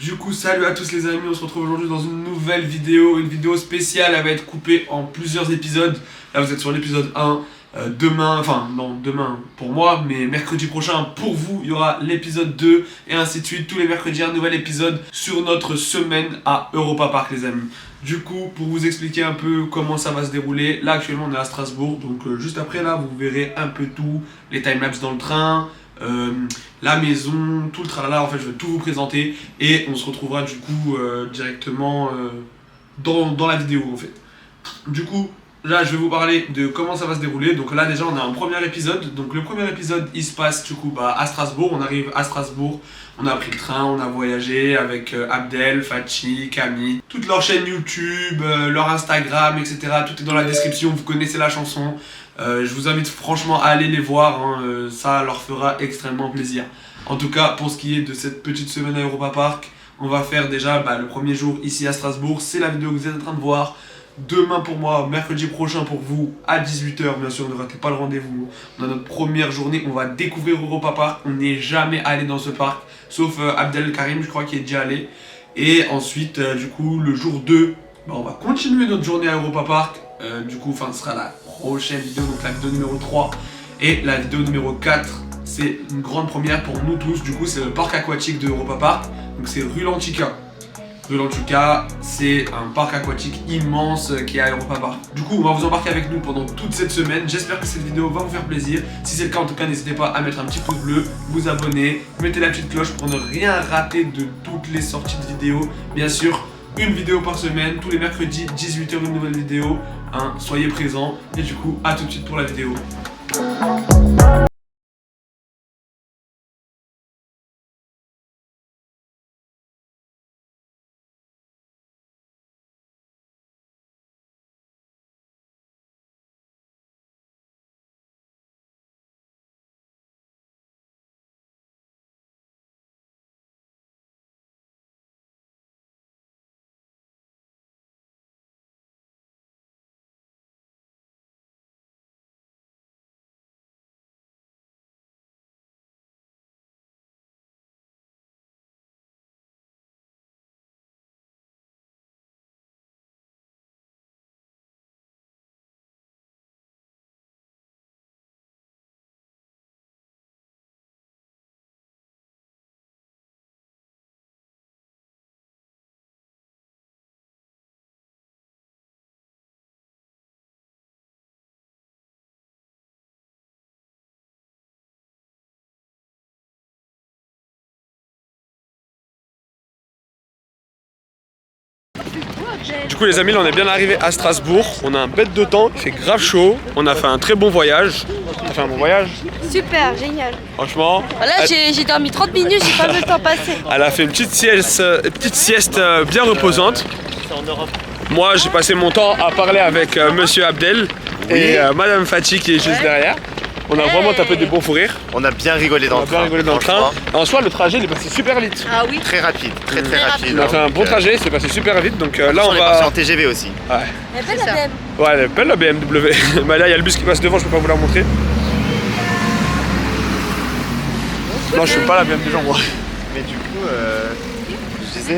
Du coup, salut à tous les amis, on se retrouve aujourd'hui dans une nouvelle vidéo, une vidéo spéciale. Elle va être coupée en plusieurs épisodes. Là vous êtes sur l'épisode 1, demain, enfin non demain pour moi, mais mercredi prochain pour vous, il y aura l'épisode 2 et ainsi de suite. Tous les mercredis un nouvel épisode sur notre semaine à Europa Park les amis. Du coup, pour vous expliquer un peu comment ça va se dérouler, là actuellement on est à Strasbourg, donc juste après là vous verrez un peu tout, les timelapses dans le train, la maison, tout le tralala, en fait je vais tout vous présenter et on se retrouvera du coup directement dans la vidéo en fait. Du coup, là je vais vous parler de comment ça va se dérouler. Donc là déjà on a un premier épisode. Donc le premier épisode il se passe du coup à Strasbourg. On arrive à Strasbourg, on a pris le train, on a voyagé avec Abdel, Fatih, Camille, toute leur chaîne YouTube, leur Instagram, etc. Tout est dans la description, vous connaissez la chanson. Je vous invite franchement à aller les voir, hein, ça leur fera extrêmement plaisir. En tout cas pour ce qui est de cette petite semaine à Europa Park, on va faire déjà le premier jour ici à Strasbourg. C'est la vidéo que vous êtes en train de voir. Demain pour moi, mercredi prochain pour vous, à 18 h bien sûr, ne ratez pas le rendez-vous. On a notre première journée, on va découvrir Europa Park. On n'est jamais allé dans ce parc, sauf Abdel Karim, je crois qu'il est déjà allé. Et ensuite, du coup, le jour 2, on va continuer notre journée à Europa Park. Du coup, ce sera la prochaine vidéo, donc la vidéo numéro 3. Et la vidéo numéro 4, c'est une grande première pour nous tous. Du coup, c'est le parc aquatique de Europa Park. Donc c'est rue Lantica. Rue Lantica, c'est un parc aquatique immense qui est à Europa Park. Du coup, on va vous embarquer avec nous pendant toute cette semaine. J'espère que cette vidéo va vous faire plaisir. Si c'est le cas, en tout cas, n'hésitez pas à mettre un petit pouce bleu, vous abonner, mettez la petite cloche pour ne rien rater de toutes les sorties de vidéos. Bien sûr, une vidéo par semaine, tous les mercredis, 18 h, une nouvelle vidéo. Hein, soyez présents. Et du coup, à tout de suite pour la vidéo. Du coup les amis, là on est bien arrivé à Strasbourg. On a un bête de temps, il fait grave chaud. On a fait un très bon voyage. On a fait un bon voyage. Super, génial. Franchement. Là j'ai dormi 30 minutes, j'ai pas vu le temps passer. Elle a fait une petite sieste bien reposante. Moi j'ai passé mon temps à parler avec monsieur Abdel et madame Fatih qui est juste derrière. On a vraiment tapé des bons fous rires. On a bien rigolé dans le train. En soi, le trajet il est passé super vite. Ah oui. Très rapide, très rapide. On a fait un bon trajet, c'est passé super vite. Donc là, on est va. parti en TGV aussi. Ouais. Elle est belle la BM. Ouais, elle est belle la BMW. Mais là, il y a le bus qui passe devant, je peux pas vous la montrer. Non, je suis pas la BM des gens, moi. Mais du coup, je disais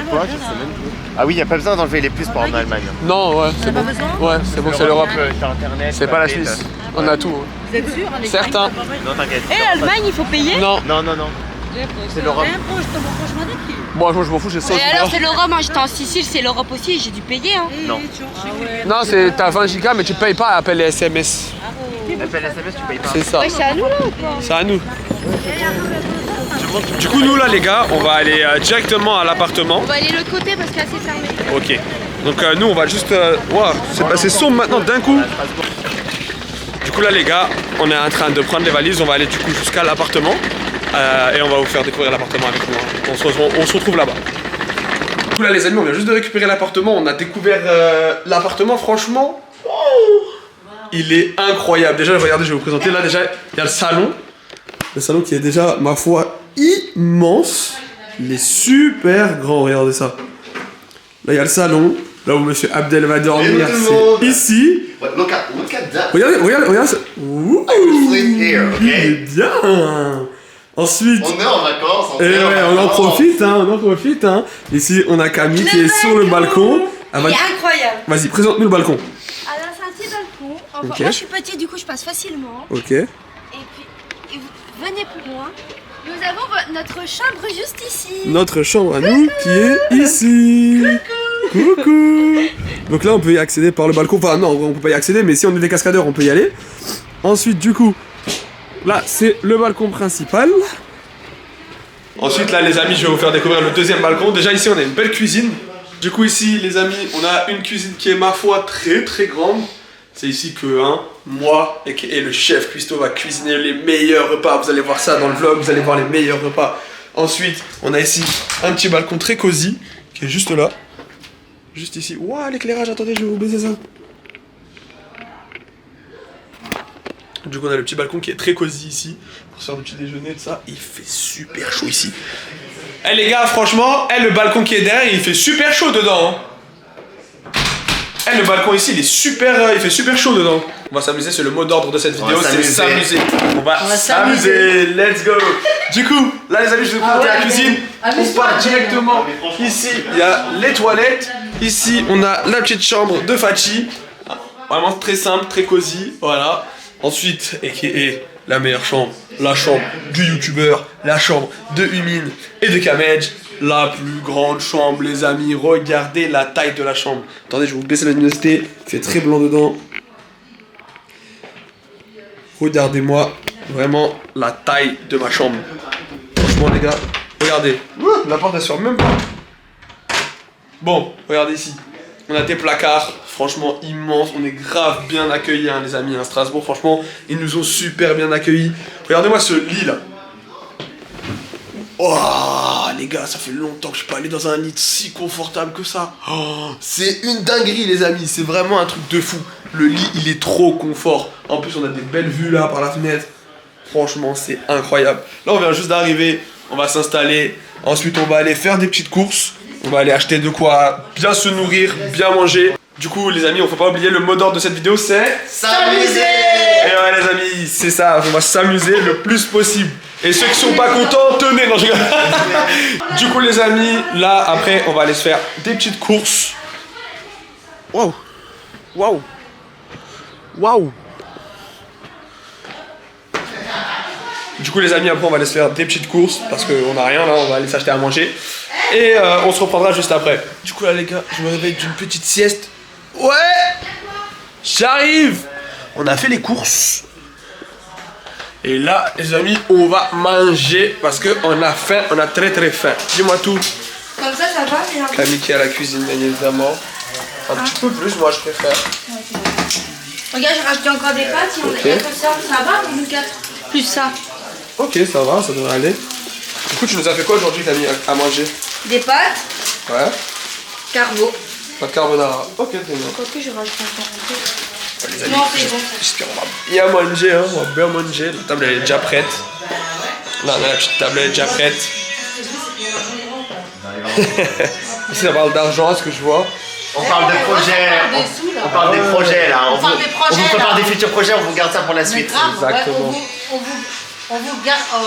quoi? Je sais même plus. Ah oui, il n'y a pas besoin d'enlever les puces pour en Allemagne. Non, ouais, c'est bon. Ouais, c'est bon, c'est l'Europe. C'est pas la Suisse. On a tout. Vous êtes sûr? Certains. Non, t'inquiète. Et l'Allemagne, il faut payer? Non. Non. C'est l'Europe. Moi, je m'en fous, j'ai ça. Et alors c'est l'Europe, moi j'étais en Sicile, c'est l'Europe aussi, j'ai dû payer hein. Non. Non, t'as 20 gigas, mais tu payes pas à appel les SMS. L'appel SMS, tu payes pas. C'est ça. Ouais, c'est à nous là ou quoi? C'est à nous. Du coup, nous là, les gars, on va aller directement à l'appartement. On va aller de l'autre côté parce que là c'est fermé. Ok. Donc, nous, on va juste. Waouh, c'est passé sombre maintenant d'un coup. Du coup, là, les gars, on est en train de prendre les valises. On va aller du coup jusqu'à l'appartement. Et on va vous faire découvrir l'appartement avec nous. On se retrouve là-bas. Du coup, là, les amis, on vient juste de récupérer l'appartement. On a découvert l'appartement, franchement. Il est incroyable. Déjà, regardez, je vais vous présenter. Là, déjà, il y a le salon. Le salon qui est déjà, ma foi, immense. Il est super grand, regardez ça. Là, il y a le salon. Là où monsieur Abdel va dormir, c'est ici. Look at that. Regardez ça. Ouh, I will sleep here, il est okay? bien. Ensuite... On est en vacances, on en profite, hein. Ici, on a Camille qui est sur le balcon. Il est incroyable. Vas-y, présente-nous le balcon. Alors c'est un petit balcon. Enfin, Ok. moi je suis petite, du coup je passe facilement. Ok. Et puis, venez plus loin. Nous avons notre chambre juste ici. Notre chambre à nous qui est ici. Coucou. Donc là, on peut y accéder par le balcon. Enfin, non, on peut pas y accéder, mais si on est des cascadeurs, on peut y aller. Ensuite, du coup, là, c'est le balcon principal. Ensuite, là, les amis, je vais vous faire découvrir le deuxième balcon. Déjà, ici, on a une belle cuisine. Du coup, ici, les amis, on a une cuisine qui est, ma foi, très très grande. C'est ici que moi et le chef Cuisto va cuisiner les meilleurs repas. Vous allez voir ça dans le vlog, vous allez voir les meilleurs repas. Ensuite, on a ici un petit balcon très cosy qui est juste là. Juste ici. Ouah, l'éclairage, attendez, je vais vous baiser ça. Du coup, on a le petit balcon qui est très cosy ici pour se faire du petit déjeuner, tout ça. Il fait super chaud ici. Eh les gars, franchement, le balcon qui est derrière, il fait super chaud dedans. Le balcon ici, il fait super chaud dedans. On va s'amuser, c'est le mot d'ordre de cette vidéo, c'est s'amuser. On va s'amuser, let's go. Du coup, là les amis, je vais vous présenter la cuisine. On part directement. Ici, il y a les toilettes. Ici, on a la petite chambre de Fachi. Vraiment très simple, très cosy, voilà. Ensuite, et qui est la meilleure chambre, la chambre du youtubeur, la chambre de Humine et de Kamej. La plus grande chambre, les amis. Regardez la taille de la chambre. Attendez, je vais vous baisser la luminosité. Il fait très blanc dedans. Regardez-moi vraiment la taille de ma chambre. Franchement, les gars, regardez. La porte, elle se ferme même pas. Bon, regardez ici. On a des placards, franchement immenses. On est grave bien accueillis, les amis. À Strasbourg, franchement, ils nous ont super bien accueillis. Regardez-moi ce lit là. Oh les gars, ça fait longtemps que je suis pas allé dans un lit si confortable que ça. Oh, c'est une dinguerie les amis, c'est vraiment un truc de fou. Le lit il est trop confort. En plus on a des belles vues là par la fenêtre. Franchement c'est incroyable. Là on vient juste d'arriver, on va s'installer. Ensuite on va aller faire des petites courses. On va aller acheter de quoi bien se nourrir, bien manger. Du coup les amis, on faut pas oublier le mot d'ordre de cette vidéo, c'est s'amuser. Et ouais les amis, c'est ça, on va s'amuser le plus possible. Et ceux qui sont pas contents, tenez, non je rigole. Du coup les amis, là après on va aller se faire des petites courses. Waouh. Waouh. Waouh. Du coup les amis, après on va aller se faire des petites courses parce qu'on a rien là, on va aller s'acheter à manger. Et on se reprendra juste après. Du coup là les gars, je me réveille d'une petite sieste. Ouais. J'arrive. On a fait les courses. Et là, les amis, on va manger parce qu'on a faim, on a très très faim. Dis-moi tout. Comme ça va, mais Camille qui est à la cuisine, bien évidemment. Un petit peu plus, moi je préfère. regarde, j'ai rajouté encore des pâtes. Si on Ok. a que ça va, ou nous 4 plus ça. Ok, ça va, ça devrait aller. Du coup, tu nous as fait quoi aujourd'hui, Camille, à manger? Des pâtes, Ouais. carbo. Pas de carbonara. Ok, très bien. Quoique je rajoute encore un peu. Les amis, Non, c'est bon. j'espère qu'on va bien manger, hein. On va bien manger. La table elle est déjà prête. Là, on a la petite table elle est déjà prête. Ici, ça parle d'argent, à ce que je vois. On parle de projets, on parle des projets là. On parle des projets, on vous prépare là. des futurs projets, on vous garde ça pour la suite. Exactement. On vous garde. Oh,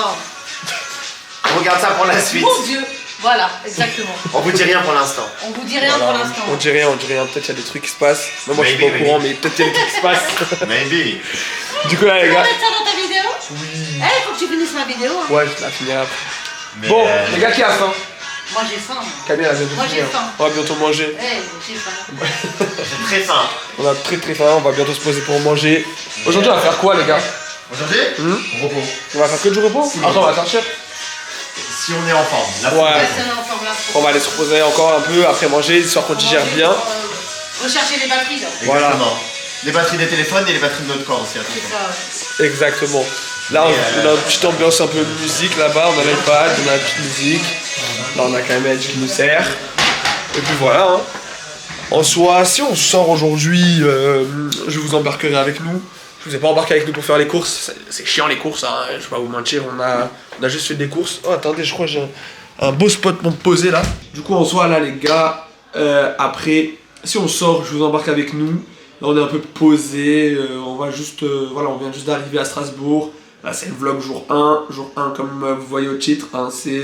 On vous garde ça pour la suite. mon Dieu. Voilà, exactement. On vous dit rien pour l'instant. On vous dit rien pour l'instant. On dit rien, on dit rien. Peut-être qu'il y a des trucs qui se passent. Même moi, je suis pas au Maybe, courant, mais peut-être qu'il y a des trucs qui se passent. Maybe. Du coup, là, les Tu gars. vas mettre ça dans ta vidéo? Oui. Eh, faut que tu finisses ma vidéo. Hein. Ouais, je la finirai après. Mais, Bon, les gars, qui a faim? Moi j'ai faim. Camille, elle vient de Moi, j'ai finir. faim. On va bientôt manger. Eh, j'ai faim. j'ai très faim. On a très très faim, on va bientôt se poser pour manger. Aujourd'hui, on va faire quoi, les gars? Aujourd'hui, repos. On va faire que du repos? Après, on va sortir. Si on est en forme. La Ouais. C'est un ensemble là. On va aller se reposer encore un peu après manger, histoire qu'on digère bien. Rechercher les batteries là. Voilà. Exactement. Les batteries des téléphones et les batteries de notre corps aussi, C'est attention. ça. Exactement. Là, on a une petite ambiance un peu de musique là-bas, on a l'iPad, on a la petite musique. Là, on a quand même Edge qui nous sert. Et puis voilà. Hein. En soi, si on sort aujourd'hui, je vous embarquerai avec nous. Je vous ai pas embarqué avec nous pour faire les courses. C'est chiant les courses, hein. Je vais pas vous mentir. On a juste fait des courses. Oh, attendez, je crois que j'ai un beau spot pour me poser là. Du coup, en soi, là, les gars, après, si on sort, je vous embarque avec nous. Là, on est un peu posé. On va juste, voilà, on vient juste d'arriver à Strasbourg. Là c'est le vlog jour 1. Jour 1 comme vous voyez au titre, hein, c'est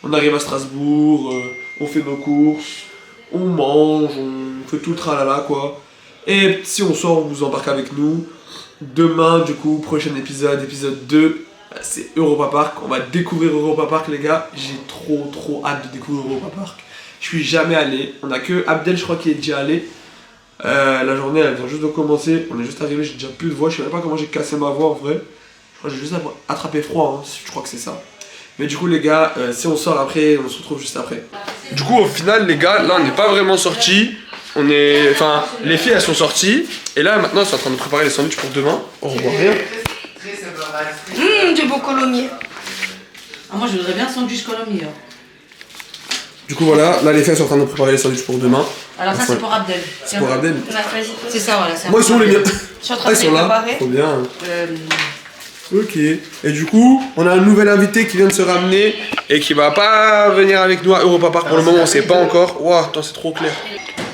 on arrive à Strasbourg, on fait nos courses, on mange, on fait tout le tralala quoi. Et si on sort, on vous embarque avec nous. Demain du coup, prochain épisode, épisode 2, c'est Europa Park. On va découvrir Europa Park les gars. J'ai trop hâte de découvrir Europa Park. Je suis jamais allé. On a que Abdel je crois qui est déjà allé. La journée elle vient juste de commencer. On est juste arrivé, j'ai déjà plus de voix. Je sais même pas comment j'ai cassé ma voix en vrai. Je crois que j'ai juste attrapé froid, hein. Je crois que c'est ça. Mais du coup les gars, si on sort après, on se retrouve juste après. Du coup au final les gars, là on n'est pas vraiment sortis. On est... Enfin, les filles elles sont sorties. Et là maintenant elles sont en train de préparer les sandwichs pour demain. On voit rien. Du bon colomier. Ah, moi je voudrais bien un sandwich colomier. Du coup voilà, là les filles elles sont en train de préparer les sandwichs pour demain. Alors ça c'est pour Abdel. C'est pour Abdel. C'est ça voilà. Moi ils sont les miens. Je suis en train de Ils sont les là, préparer. trop bien. Ok, et du coup, on a un nouvel invité qui vient de se ramener et qui va pas venir avec nous à Europa Park pour le moment, on sait pas encore. Waouh, attends, c'est trop clair.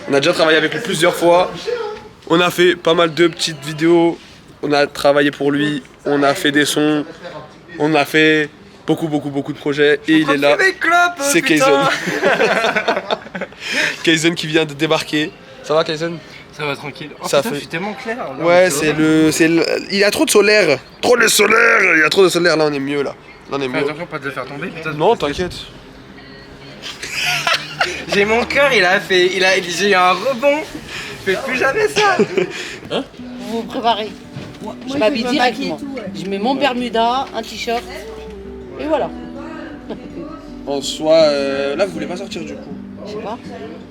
On a déjà travaillé avec lui plusieurs fois. On a fait pas mal de petites vidéos. On a travaillé pour lui. On a fait des sons. On a fait beaucoup de projets. Et il est là. C'est Kaizen. Kaizen qui vient de débarquer. Ça va, Kaizen? Ça va tranquille. Oh, Ça putain, fait- je suis tellement clair. Là, Ouais, il y a trop de solaire. Trop de solaire. Il y a trop de solaire. Là, on est mieux là. Là, on est Fais mieux. attention pas de le faire tomber, putain. Non, t'inquiète. J'ai mon cœur, j'ai eu un rebond. Je fais plus jamais ça. Vous vous préparez. Je m'habille directement. Je mets mon Bermuda, un t-shirt, et voilà. En soi, là, vous voulez pas sortir du coup. Je sais pas.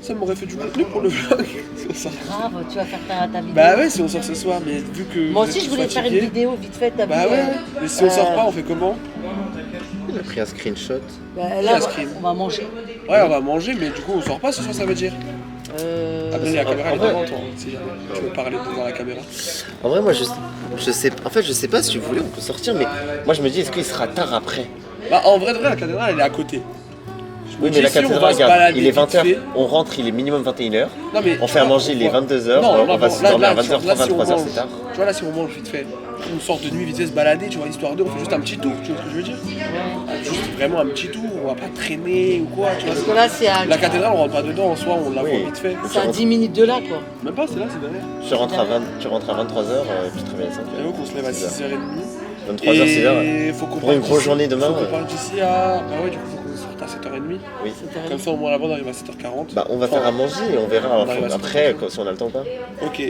Ça m'aurait fait du contenu pour le vlog. Si on sort. Grave, tu vas faire ta vidéo. Bah ouais, si on sort ce soir, mais vu que. Moi vous aussi, êtes je voulais tous faire une fatigués- vidéo vite fait. Bah ouais, mais si on sort pas, on fait comment? Il a pris un screenshot. Là, ice cream. on va manger. Ouais, on va manger, mais du coup, on sort pas ce soir, ça veut dire. Après, la caméra elle est devant toi, si jamais tu veux parler devant la caméra. En vrai, moi, je sais. En fait, je sais pas si vous voulez, on peut sortir, mais moi, je me dis, est-ce qu'il sera tard après? Bah, en vrai, de vrai, la cathédrale elle est à côté. Oui, dis, mais la si on cathédrale, va se regarde, balader il est vite 20h, fait. on rentre, il est minimum 21h. Non, mais. On fait à manger, il est 22h, Non, on va se là, dormir à là, 20h30, là, si on 23h, mange, c'est tard. Tu vois, là, si on mange vite fait, on sort de nuit vite fait se balader, tu vois, histoire de, on fait juste un petit tour, tu vois ce que je veux dire? Juste vraiment un petit tour, on va pas traîner ou quoi, tu vois. Parce que là, c'est à, La cathédrale, on rentre pas dedans en soi, on la voit Oui. vite fait. c'est à 10 minutes de là, quoi. Même pas, c'est là, c'est derrière. Tu rentres à 23h, tu te réveilles à 5h. J'avoue qu'on se lève à 6h30. 23h, 6h. Et faut qu'on Pour une parte grosse d'ici- journée demain, Faut qu'on ouais. parte d'ici à. Bah ouais, du coup, faut qu'on sorte à 7h30. Oui. Comme ça, au moins là-bas, on arrive à 7h40. Bah, on va faire à manger et on verra On arrive à après si on a le temps ou pas. Ok,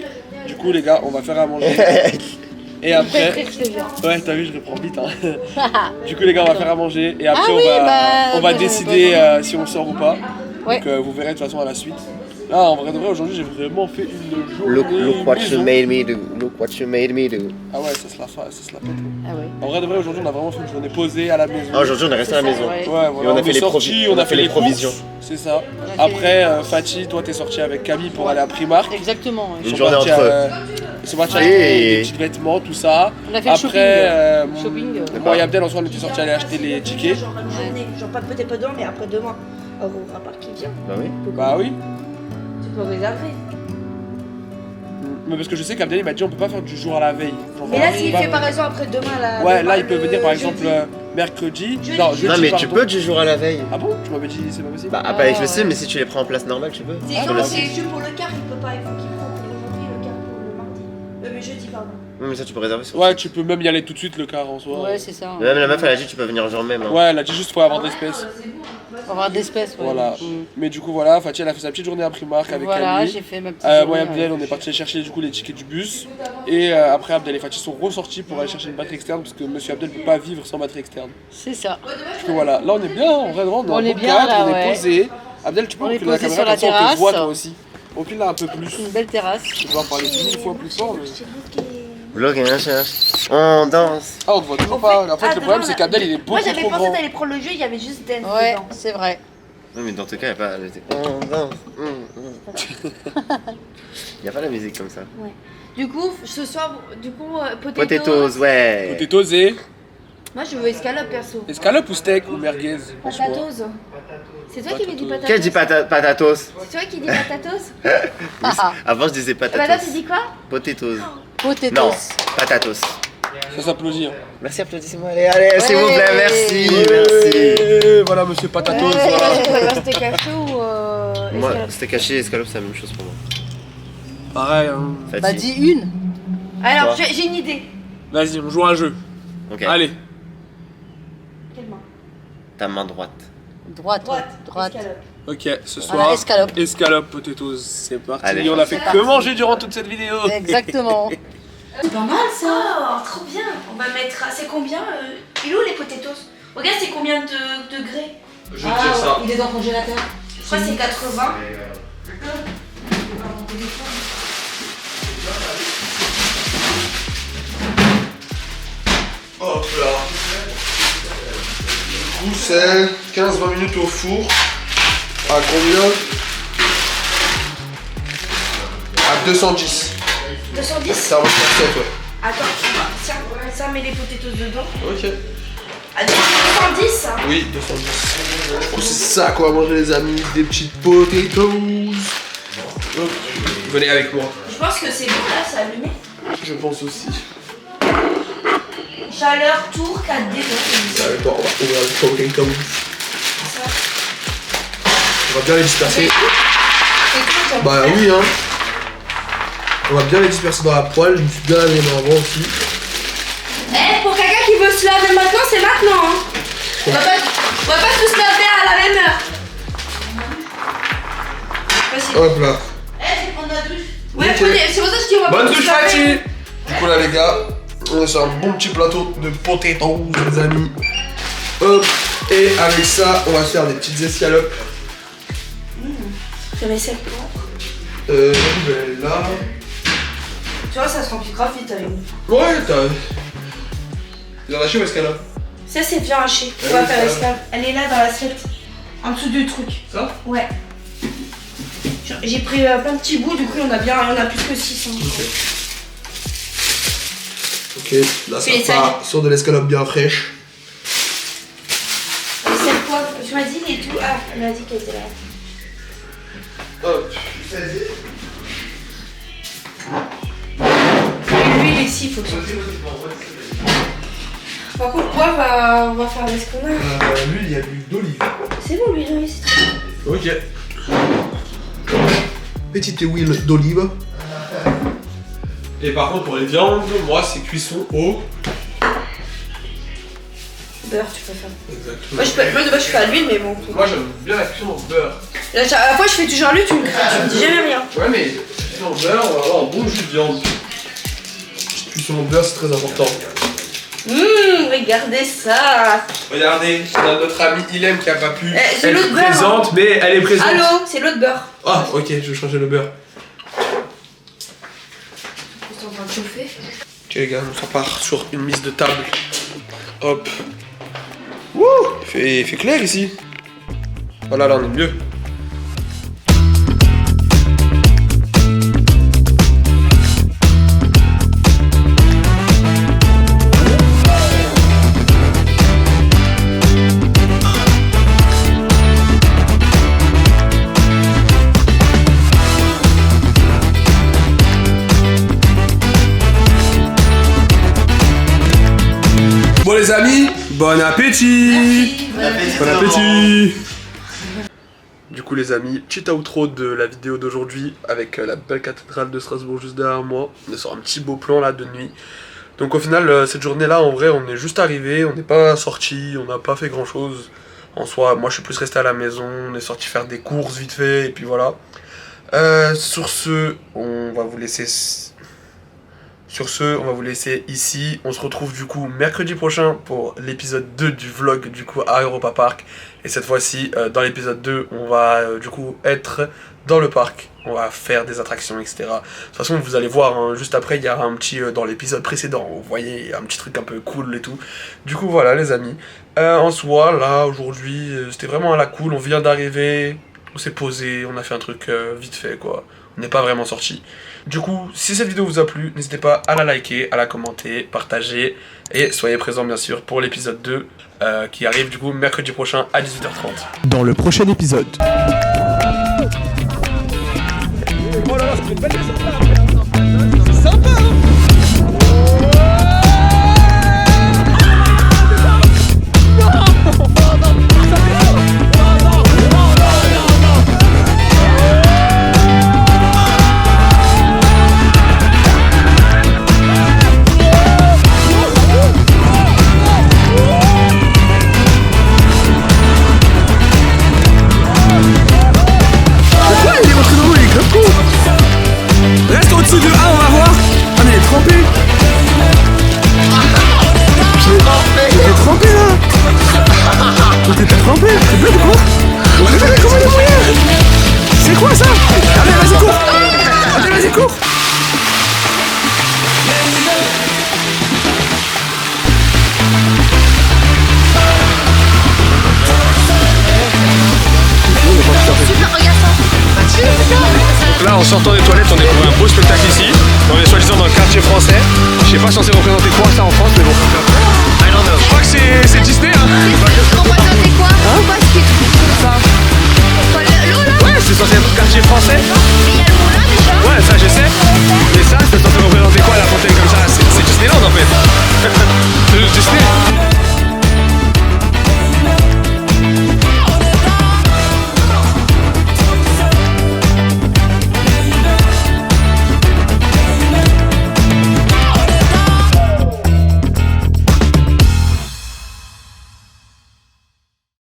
du coup, les gars, on va faire à manger. Et après. Ouais, t'as vu, je reprends vite. Hein. Du coup, les gars, on va faire à manger. Et après, Ah oui, on va bah, décider si on sort ou pas. Ouais. Donc, vous verrez de toute façon à la suite. Là, en vrai de vrai, aujourd'hui, j'ai vraiment fait une journée. Look what you maison. made me do. Look what you made me do. Ah ouais, ça se la pète. Ah ouais. En vrai de vrai, aujourd'hui, on a vraiment fait une journée posée à la maison. Ah, aujourd'hui, on est resté à la maison. Ouais. Ouais, voilà, Et on a fait les sorti, on a fait les les provisions. courses, c'est ça. On a fait Après, Fatih, toi t'es sorti avec Camille pour aller à Primark. Exactement. ouais. Une journée entre eux. Ils sont partis Et- acheter des petits vêtements, tout ça. On a fait le shopping. Après, Shopping, moi et Abdel, ensemble, on était sortis aller acheter les tickets. Genre pas peut-être pas demain, mais après-demain. Aurora Park qui vient. Bah oui. Bah oui. Tu peux réserver. Mais parce que je sais qu'Abdel il m'a dit on peut pas faire du jour à la veille. Genre, Mais là, on s'il va- fait par exemple après-demain, là. Ouais, demain, là il peut le venir par exemple jeudi. mercredi. Jeudi. Non, jeudi, Non, mais tu pardon. peux du jour à la veille. Ah bon? Tu m'avais dit c'est pas possible? Bah, pas avec le C, mais si tu les prends en place normale, tu peux. C'est Sur non, le c'est site. juste pour le car, il peut pas. Il faut qu'il prenne pour aujourd'hui le car pour le mardi. Mais jeudi, pardon. Oui, mais ça, tu peux réserver sur Ouais, tu peux même y aller tout de suite le car en soi. Ouais, c'est ça. Mais même la meuf, elle a dit tu peux venir le jour même. Hein. Ouais, elle a dit juste faut avoir de l'espèce. On va avoir d'espèces, ouais. Voilà. Mm. Mais du coup, voilà, Fatih elle a fait sa petite journée à Primark avec Voilà, Camille. j'ai fait ma petite Moi journée, et Abdel, ouais. on est parti chercher du coup les tickets du bus. Et après, Abdel et Fatih sont ressortis pour aller chercher une batterie externe parce que monsieur Abdel ne peut pas vivre sans batterie externe. C'est ça. Du coup, voilà, là on est bien, en vrai, on On est est en bien, cadre, là, on est ouais. posé. Abdel, tu peux On est reculer la posé caméra sur comme la ça on te voit terrasse. toi aussi. Au pile là un peu plus. Une belle terrasse. Je vais devoir parler 1000 fois plus fort. Mais... Vlog et un cherche. On danse. Ah, on te voit toujours pas. En fait, le problème c'est qu'Abdel il est beaucoup Moi, j'avais trop pensé grand. d'aller prendre le jeu, il y avait juste Dance Ouais, dedans. c'est vrai. Non, mais dans tout cas, il n'y a pas. On danse. Il n'y a pas la musique comme ça. Du coup, ce soir, potatoes. Potatoes, ouais. T'es osé. Moi, je veux escalope perso. Escalope ou steak ou merguez en soi. Potatoes. C'est toi qui m'as dit patatos. Quel dit patatos? C'est toi qui dis patatos. Avant, je disais Maintenant, tu patatos. dis quoi? Potatoes. Potatoes. Non, patatos. Ça s'applaudit. Hein. Merci, applaudissez-moi. Allez, s'il vous plaît, merci. Merci. Voilà, monsieur Patatos. Tu Voilà. préfères steak haché ou Moi, escalope? c'était caché, escalope, c'est la même chose pour moi. Pareil, hein. Fatih. Bah dis une. Alors, Quoi j'ai une idée. Vas-y, on joue à un jeu. Ok. Allez. Quelle main? Ta main droite. Droite. Escalope. Ok, ce soir. Voilà, escalope. Escalope potatoes, c'est parti. Allez. On a fait que manger durant toute cette vidéo. Exactement. C'est pas mal ça. Oh, trop bien. On va mettre. C'est combien Il est où les potatoes? Regarde, c'est combien de degrés? Je vais te dire ça. Il est dans le congélateur. Je crois que c'est 80. Hop là. Du coup, c'est 15-20 minutes au four. À combien? À 210. 210. Ça remonte à 7, ouais. Attends, tiens, ça met les potatoes dedans. Ok. À 210 ça. Oui, 210. Je pense que c'est ça qu'on va manger, les amis. Des petites potatoes. Hop. Venez avec moi. Je pense que c'est bon là, c'est allumé. Je pense aussi. Chaleur, tour, 4D. Avec toi, on va ouvrir le potatoes. On va bien les disperser. Bah oui, hein. On va bien les disperser dans la poêle. Je me suis bien lavé les mains avant aussi. Eh, pour quelqu'un qui veut se laver maintenant, c'est maintenant. Hein. On va pas tous se laver à la même heure. Vas-y. Hop là. Eh, c'est prendre la douche. Ouais, Ok. c'est pour ça que je dis on va Bonne pas tous douche, se laver. Fatih. Du coup là les gars, on est sur un bon petit plateau de potatoes, les amis. Hop. Et avec ça, on va se faire des petites escalopes. Je mets cette plante. Là. Tu vois, ça se remplit grave vite avec nous. Ouais, t'as. Ils en haché ou escalope? Ça, c'est bien haché. On Ah va oui, faire ça. l'esclave. Elle est là dans l'assiette. En dessous du truc. Ça? Ouais. J'ai pris plein de petits bouts, du coup, on a plus que 600. Ok, là ça Fais les part sur de l'escalope bien fraîche. C'est quoi? Tu m'as dit les tout. Ah, elle m'a dit qu'elle était là. Hop. Et l'huile ici, il faut que ça. Par contre, on va faire ce qu'on a. L'huile, il y a de l'huile d'olive. C'est bon, l'huile d'olive, c'est très bon. Ok. Petite huile d'olive. Et par contre, pour les viandes, moi c'est cuisson au. Beurre, tu peux faire. Exactement. Moi, de base, je fais à l'huile, mais bon. Moi j'aime bien la cuisson au beurre. À la fois, je fais toujours à l'huile, tu me dis jamais rien. Ouais, mais cuisson au beurre, on va avoir un bon jus de viande. Cuisson au beurre, c'est très important. Regardez ça. Regardez, on a notre amie Ilem qui a pas pu c'est l'autre être beurre. présente, mais elle est présente. Allô, c'est l'autre beurre. Ah, ok, je vais changer le beurre. C'est en train de chauffer. Ok les gars, on part sur une mise de table. Hop. Wouh, il fait clair ici. Voilà, là on est mieux. Bon les amis, bon appétit. Bon appétit. Du coup les amis, petit outro de la vidéo d'aujourd'hui avec la belle cathédrale de Strasbourg juste derrière moi. On est sur un petit beau plan là de nuit. Donc au final cette journée là en vrai on est juste arrivé, on n'est pas sorti, on n'a pas fait grand chose. En soi moi je suis plus resté à la maison, on est sorti faire des courses vite fait et puis voilà. Sur ce on va vous laisser... Sur ce, on va vous laisser ici. On se retrouve du coup mercredi prochain pour l'épisode 2 du vlog du coup à Europa Park. Et cette fois-ci, dans l'épisode 2, on va du coup être dans le parc. On va faire des attractions, etc. De toute façon, vous allez voir, hein, juste après, il y aura un petit, dans l'épisode précédent, vous voyez, un petit truc un peu cool et tout. Du coup, voilà les amis. En soi, là, aujourd'hui, c'était vraiment à la cool. On vient d'arriver, on s'est posé, on a fait un truc vite fait, quoi. On n'est pas vraiment sorti. Du coup, si cette vidéo vous a plu, n'hésitez pas à la liker, à la commenter, partager. Et soyez présents bien sûr pour l'épisode 2 qui arrive du coup mercredi prochain à 18h30. Dans le prochain épisode. Oh là là, ça fait une belle descente là. C'est sympa hein. en sortant des toilettes, on découvre un beau spectacle ici. On est soi-disant dans le quartier français. Je sais pas si on sait représenter quoi ça en France, mais bon. Je crois que c'est Disney, hein. Représentez quoi? Pourquoi ce qui est ça? L'eau là? Ouais, c'est censé être le quartier français.